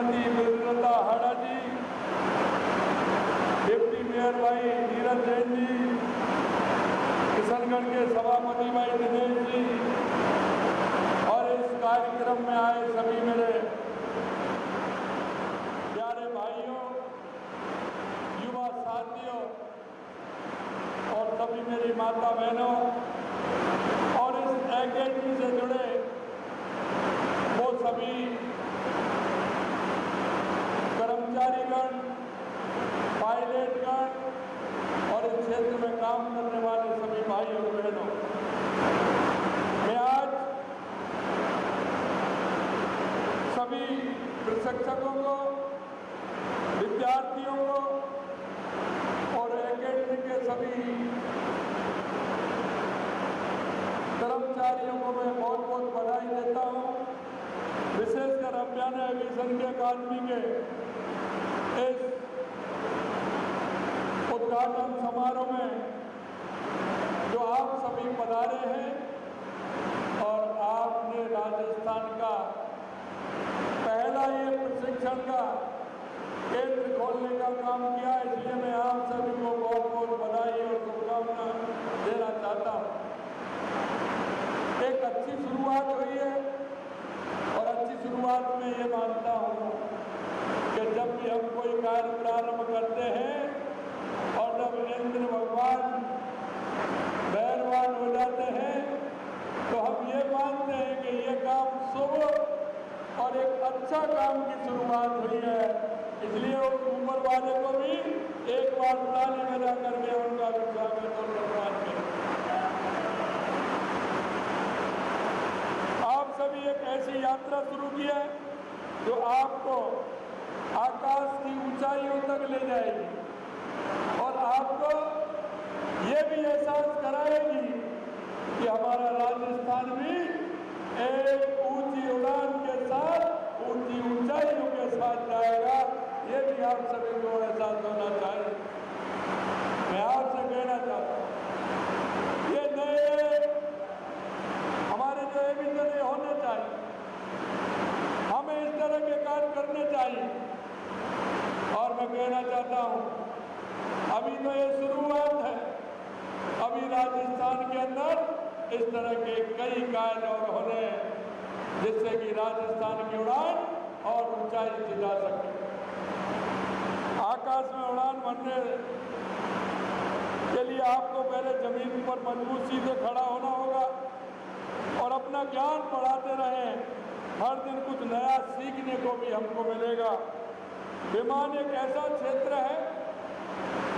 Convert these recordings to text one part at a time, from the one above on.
श्रीमती विद्युता हाड़ा जी, deputy mayor भाई नीरज जैन जी, किशनगढ़ के सभापति भाई दिनेश जी और इस कार्यक्रम में आए सभी मेरे प्यारे भाइयों, युवा साथियों और सभी मेरी माता बहनों और इस एकेडमी से जुड़े वो सभी कर्मचारीगण, पायलटगण और इस क्षेत्र में काम करने वाले सभी भाई और बहनों, मैं आज सभी प्रशिक्षकों को, विद्यार्थियों को और एकेडमी के सभी कर्मचारियों को मैं बहुत बहुत बधाई देता हूँ। विशेषकर अभियान एविएशन के अकादमी के इस उद्घाटन समारोह में जो आप सभी पधारे हैं और आपने राजस्थान का पहला ये प्रशिक्षण का केंद्र खोलने का काम किया, इसलिए मैं आप सभी को बहुत बहुत बधाई और शुभकामना देना चाहता हूँ। एक अच्छी शुरुआत हुई है और अच्छी शुरुआत में ये मानता हूँ कि जब भी हम कोई कार्य प्रारंभ करते हैं और जब इंद्र भगवान मेहरबान हो जाते हैं तो हम ये मानते हैं कि ये काम शुभ और एक अच्छा काम की शुरुआत हुई है। इसलिए उस ऊपर वाले को भी एक बार ताली बजा करके उनका भी स्वागत और सम्मान करें। आप सभी एक ऐसी यात्रा शुरू की है जो आपको आकाश की ऊंचाइयों तक ले जाएगी और आपको ये भी एहसास कराएगी कि हमारा राजस्थान भी एक ऊंची उड़ान के साथ ऊंची ऊंचाइयों के साथ जाएगा। ये भी आप सभी को एहसास होना चाहिए। मैं आपसे कहना चाहता हूँ ये नए हमारे जो एविजन होने चाहिए, हमें इस तरह के कार्य करने चाहिए। और मैं कहना चाहता हूँ अभी तो ये शुरुआत है, अभी राजस्थान के अंदर इस तरह के कई कार्य और होने जिससे कि राजस्थान की उड़ान और ऊंचाई से जा सके। आकाश में उड़ान भरने के लिए आपको पहले जमीन पर मजबूती से खड़ा होना होगा और अपना ज्ञान बढ़ाते रहें। हर दिन कुछ नया सीखने को भी हमको मिलेगा। विमान एक ऐसा क्षेत्र है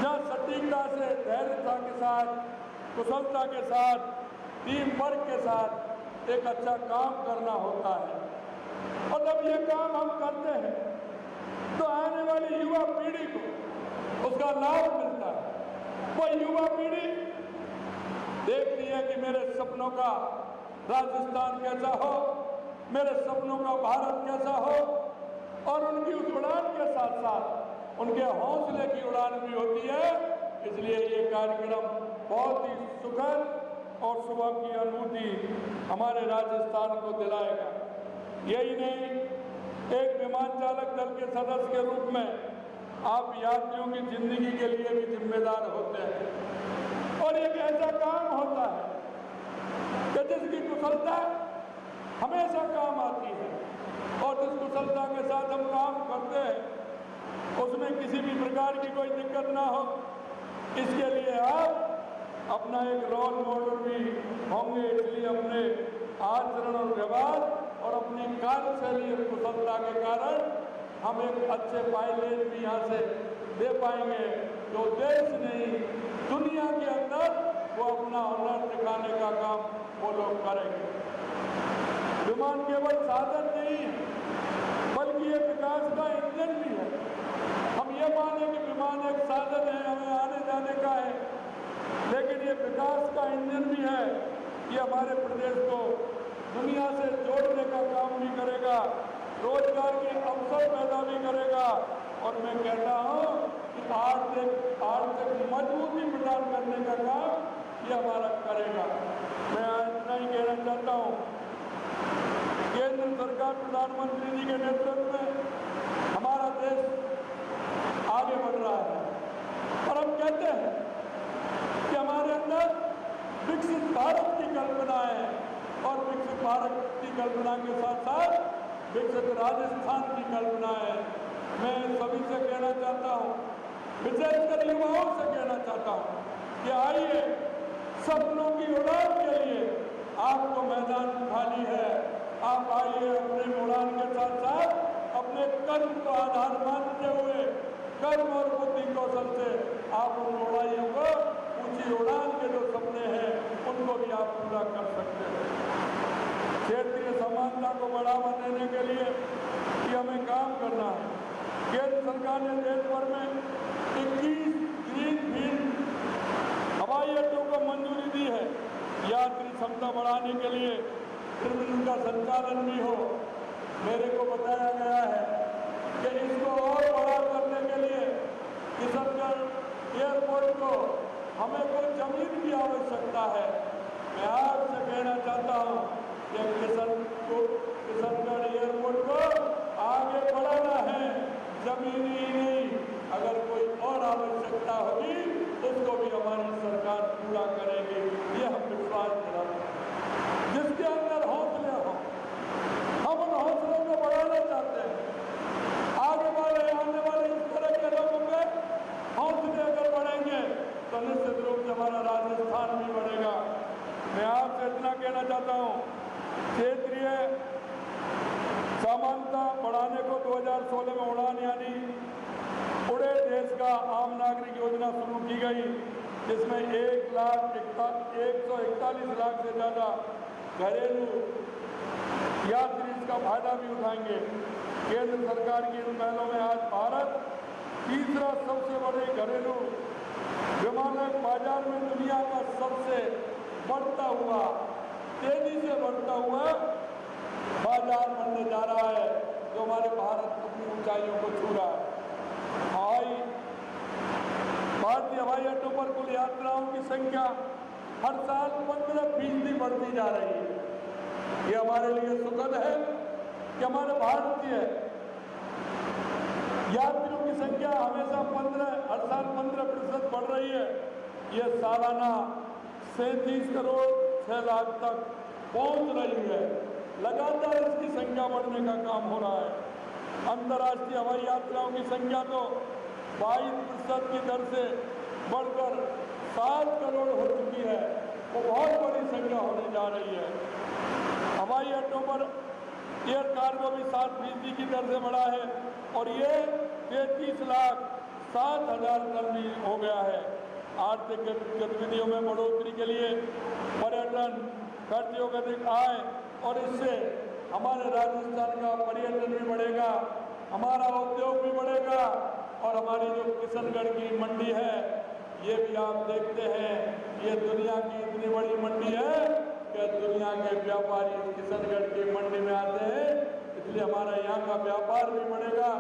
जहाँ सटीकता से, धैर्यता के साथ, कुशलता के साथ, टीम वर्क के साथ एक अच्छा काम करना होता है। और जब ये काम हम करते हैं तो आने वाली युवा पीढ़ी को उसका लाभ मिलता है। वो युवा पीढ़ी देखती है कि मेरे सपनों का राजस्थान कैसा हो, मेरे सपनों का भारत कैसा हो, और उनकी उस उड़ान के साथ साथ उनके हौसले की उड़ान भी होती है। इसलिए ये कार्यक्रम बहुत ही सुखद और शुभ की अनुभूति हमारे राजस्थान को दिलाएगा। यही नहीं, एक विमान चालक दल के सदस्य के रूप में आप यात्रियों की जिंदगी के लिए भी जिम्मेदार होते हैं और एक ऐसा काम होता है कि जिसकी कुशलता हमेशा काम आती है और जिस कुशलता के साथ हम काम करते हैं उसमें किसी भी प्रकार की कोई दिक्कत ना हो। इसके लिए आप अपना एक रोल मॉडल भी होंगे। इसलिए अपने आचरण और व्यवहार और अपनी कार्यशैली और कुशलता के कारण हम एक अच्छे पायलट भी यहाँ से दे पाएंगे जो देश नहीं दुनिया के अंदर वो अपना हुनर दिखाने का काम वो लोग करेंगे। विमान केवल साधन नहीं है बल्कि ये विकास का इंजन भी है। हम ये माने कि विमान एक साधन है, हमें आने जाने का है, लेकिन ये विकास का इंजन भी है। ये हमारे प्रदेश को दुनिया से जोड़ने का काम भी करेगा, रोजगार के अवसर पैदा भी करेगा और मैं कहता हूँ कि आर्थिक मजबूती प्रदान करने का काम ये हमारा करेगा। मैं इतना ही कहना चाहता हूँ, केंद्र सरकार प्रधानमंत्री जी के नेतृत्व में देश आगे बढ़ रहा है और हम कहते हैं कि हमारे अंदर विकसित भारत की कल्पना है और विकसित भारत की कल्पना के साथ साथ विकसित राजस्थान की कल्पना है। मैं सभी से कहना चाहता हूँ, विशेषकर युवाओं से कहना चाहता हूँ कि आइए, सपनों की उड़ान के लिए आपको मैदान खाली है। आप आइए, अपने उड़ान के साथ साथ अपने कर्म को आधार मानते हुए कर्म और बुद्धि कौशल से आप उन उड़ाइयों को, ऊंची उड़ान के जो सपने हैं उनको भी आप पूरा कर सकते हैं। क्षेत्रीय समानता को बढ़ावा देने के लिए कि हमें काम करना है। केंद्र सरकार ने देश भर में 21 ग्रीनफील्ड हवाई अड्डों को मंजूरी दी है। यात्री क्षमता बढ़ाने के लिए फिर उनका संचालन भी हो। मेरे को बताया गया है कि इसको और बड़ा करने के लिए किशनगढ़ एयरपोर्ट को हमें कोई जमीन की आवश्यकता है। मैं आपसे कहना चाहता हूँ कि किशनगढ़ एयरपोर्ट को आगे बढ़ाना है, जमीन ही नहीं। अगर कोई और आवश्यकता होगी उसको भी हमारी सरकार पूरा करेगी, ये हम विश्वास दिलाते हैं। जिसके अंदर हौसले हो, हम उन हौसलों को बढ़ाना चाहते हैं। आने वाले इस तरह के लोगों के हौसले अगर बढ़ेंगे तो निश्चित रूप से हमारा राजस्थान भी बढ़ेगा। मैं आपसे इतना कहना चाहता हूँ, क्षेत्रीय समानता बढ़ाने को 2016 में उड़ान यानी उड़े देश का आम नागरिक योजना शुरू की गई, जिसमें 141 लाख से ज़्यादा घरेलू यात्री इसका फायदा भी उठाएंगे। केंद्र सरकार की इन पहलों में आज भारत तीसरा सबसे बड़े घरेलू विमानन बाजार में दुनिया का सबसे बढ़ता हुआ, तेजी से बढ़ता हुआ बाजार बनने जा रहा है, जो हमारे भारत अपनी ऊंचाइयों को छू रहा है। भारतीय हवाई अड्डों पर कुल यात्राओं की संख्या हर साल 15% बढ़ती जा रही है। ये हमारे लिए सुखद है कि हमारे भारतीय यात्रियों की संख्या हमेशा हर साल 15% बढ़ रही है। ये सालाना 37 करोड़ 6 लाख तक पहुंच रही है। लगातार इसकी संख्या बढ़ने का काम हो रहा है। अंतर्राष्ट्रीय हवाई यात्राओं की संख्या तो 22% की दर से बढ़कर 7 करोड़ हो चुकी है। वो बहुत बड़ी संख्या होने जा रही है। हवाई अड्डों पर एयर कार्गो भी 7% की दर से बढ़ा है और ये 33,07,000 टन भी हो गया है। आर्थिक गतिविधियों में बढ़ोतरी के लिए पर्यटन, खर्चों का अधिक आय और इससे हमारे राजस्थान का पर्यटन भी बढ़ेगा, हमारा उद्योग भी बढ़ेगा और हमारी जो किशनगढ़ की मंडी है, ये भी आप देखते हैं, ये दुनिया की इतनी बड़ी मंडी है कि दुनिया के व्यापारी किशनगढ़ की मंडी में आते हैं, इसलिए हमारा यहाँ का व्यापार भी बढ़ेगा।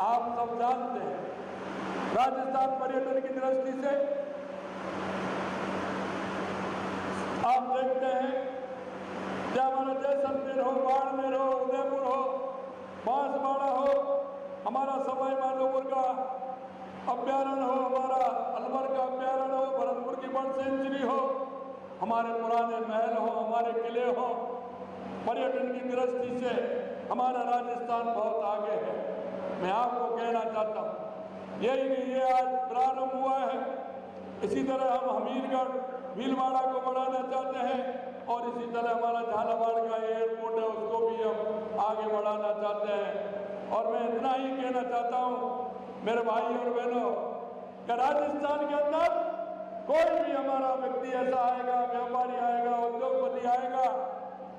आप सब जानते हैं, राजस्थान पर्यटन की दृष्टि से आप देखते हैं, चाहे हमारा जैसलमेर हो, बाड़मेर हो, उदयपुर हो, बांसवाड़ा हो, हमारा सवाई माधोपुर का अभ्यारण्य हो, हमारा अलवर का अभ्यारण्य हो, भरतपुर की बर्ड सेंचुरी हो, हमारे पुराने महल हो, हमारे किले हो, पर्यटन की दृष्टि से हमारा राजस्थान बहुत आगे है। मैं आपको कहना चाहता हूँ, यही नहीं, ये आज प्रारंभ हुआ है। इसी तरह हम हमीरगढ़ भीलवाड़ा को बढ़ाना चाहते हैं और इसी तरह हमारा झालावाड़ का एयरपोर्ट है, उसको भी हम आगे बढ़ाना चाहते हैं। और मैं इतना ही कहना चाहता हूँ मेरे भाई और बहनों, कि राजस्थान के अंदर कोई भी हमारा व्यक्ति ऐसा आएगा, व्यापारी आएगा, उद्योगपति आएगा,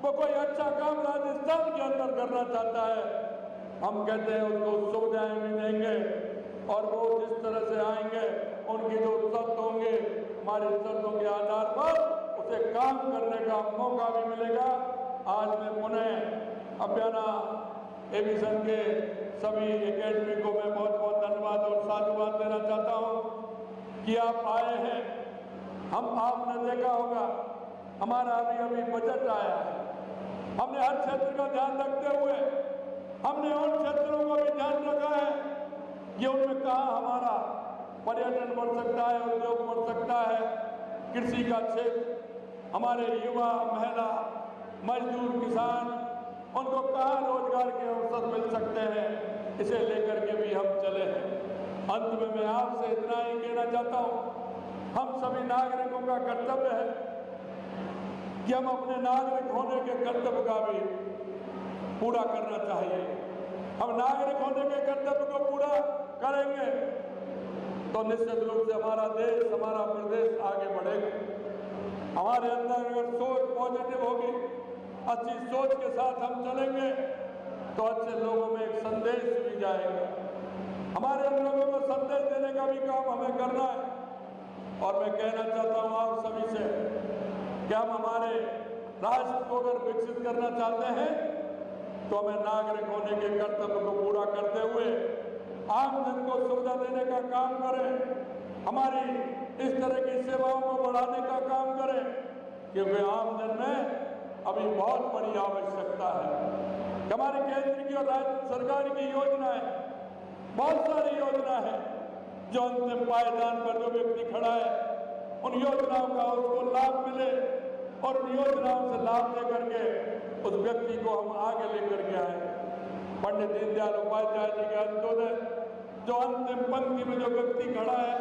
वो कोई अच्छा काम राजस्थान के अंदर करना चाहता है, हम कहते हैं उसको सुविधाएं भी देंगे और वो जिस तरह से आएंगे उनकी जो शर्त होंगे, हमारी शर्तों के आधार पर उसे काम करने का मौका भी मिलेगा। आज मैं पुनः अभ्याना एविएशन के सभी एकेडमी को मैं बहुत बहुत धन्यवाद और साधुवाद देना चाहता हूँ कि आप आए हैं। आपने देखा होगा, हमारा अभी बजट आया है, हमने हर क्षेत्र का ध्यान रखते हुए हमने उन क्षेत्रों को भी ध्यान रखा है ये उनमें कहाँ हमारा पर्यटन बढ़ सकता है, उद्योग बढ़ सकता है, कृषि का क्षेत्र, हमारे युवा, महिला, मजदूर, किसान, उनको कहाँ रोजगार के अवसर मिल सकते हैं, इसे लेकर के भी हम चले हैं। अंत में मैं आपसे इतना ही कहना चाहता हूँ, हम सभी नागरिकों का कर्तव्य है कि हम अपने नागरिक होने के कर्तव्य का भी पूरा करना चाहिए। हम नागरिक होने के कर्तव्य को पूरा करेंगे तो निश्चित रूप से हमारा देश, हमारा प्रदेश आगे बढ़ेगा। हमारे अंदर अगर सोच पॉजिटिव होगी, अच्छी सोच के साथ हम चलेंगे तो अच्छे लोगों में एक संदेश भी जाएगा। हमारे लोगों को संदेश देने का भी काम हमें करना है। और मैं कहना चाहता हूँ आप सभी से कि हम हमारे राष्ट्र को अगर विकसित करना चाहते हैं तो हमें नागरिक होने के कर्तव्य को पूरा करते हुए आम जन को सुविधा देने का काम करें, हमारी इस तरह की सेवाओं को बढ़ाने का काम करें, क्योंकि आम जन में अभी बहुत बड़ी आवश्यकता है। हमारी केंद्र की और राज्य सरकार की योजनाएं, बहुत सारी योजना है जो अंतिम पायदान पर जो व्यक्ति खड़ा है, उन योजनाओं का उसको लाभ मिले और उन योजनाओं से लाभ लेकर के उस व्यक्ति को हम आगे लेकर के आए। पंडित दीनदयाल उपाध्याय जी के अंत्योदय, जो अंतिम पंक्ति में जो व्यक्ति खड़ा है,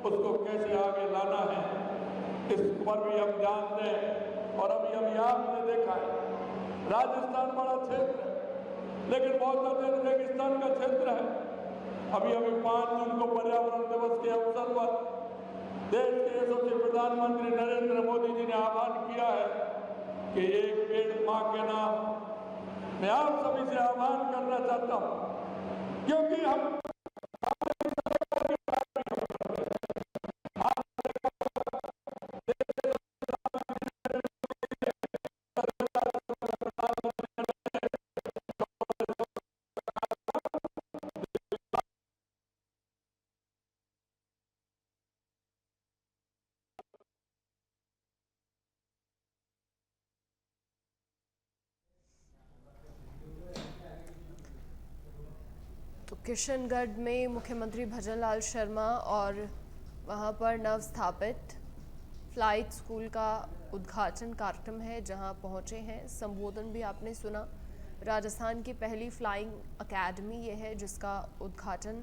उसको कैसे आगे लाना है, इस पर भी हम ध्यान दें। और अभी आपने देखा है, राजस्थान बड़ा क्षेत्र है लेकिन बहुत अधिक रेगिस्तान का क्षेत्र है। अभी 5 जून को पर्यावरण दिवस के अवसर पर देश के यशस्वी प्रधानमंत्री नरेंद्र मोदी जी ने आह्वान किया है कि एक पेड़ मां के नाम। मैं आप सभी से आह्वान करना चाहता हूं, क्योंकि हम तो किशनगढ़ में मुख्यमंत्री भजनलाल शर्मा और वहां पर नव स्थापित फ्लाइट स्कूल का उद्घाटन कार्यक्रम है, जहां पहुंचे हैं। संबोधन भी आपने सुना। राजस्थान की पहली फ्लाइंग एकेडमी ये है जिसका उद्घाटन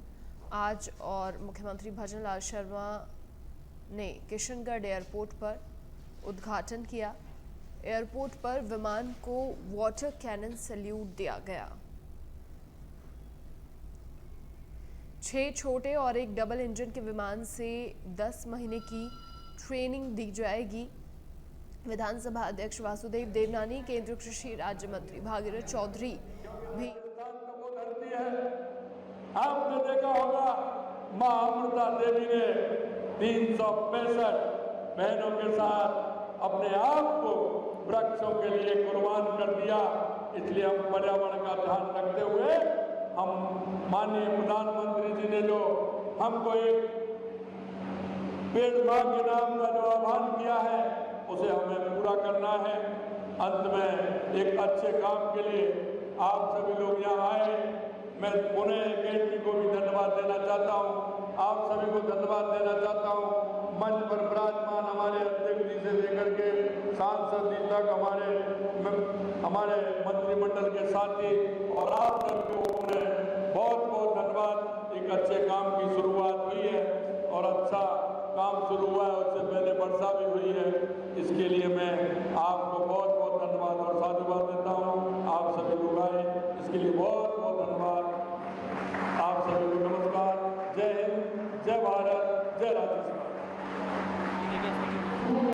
आज और मुख्यमंत्री भजनलाल शर्मा ने किशनगढ़ एयरपोर्ट पर उद्घाटन किया। एयरपोर्ट पर विमान को वाटर कैनन सैल्यूट दिया गया। 6 छोटे और एक डबल इंजन के विमान से 10 महीने की ट्रेनिंग दी जाएगी। विधानसभा अध्यक्ष वासुदेव देवनानी, केंद्रीय कृषि राज्य मंत्री भागीरथ चौधरी भी। आपने देखा होगा, मां अमृता देवी ने 365 बहनों के साथ अपने आप को वृक्षों के लिए कुर्बान कर दिया। इसलिए हम पर्यावरण का ध्यान रखते हुए हम माननीय प्रधानमंत्री जी ने जो हमको एक पेड़ मां के नाम का जो आह्वान किया है, उसे हमें पूरा करना है। अंत में एक अच्छे काम के लिए आप सभी लोग यहाँ आए। मैं पुणे अकेडमी को भी धन्यवाद देना चाहता हूँ, आप सभी को धन्यवाद देना चाहता हूँ। मंच पर विराजमान हमारे अध्यक्ष जी से लेकर के सांसद जी तक, हमारे मंत्रिमंडल के साथी और आप सबको बहुत बहुत धन्यवाद। एक अच्छे काम की शुरुआत हुई है और अच्छा काम शुरू हुआ है, उससे पहले वर्षा भी हुई है। इसके लिए मैं आपको बहुत बहुत धन्यवाद और साधुवाद देता हूँ। आप सभी लोग आए, इसके लिए बहुत बहुत धन्यवाद। आप सभी को नमस्कार। जय हिंद, जय भारत, जय राजस्थान।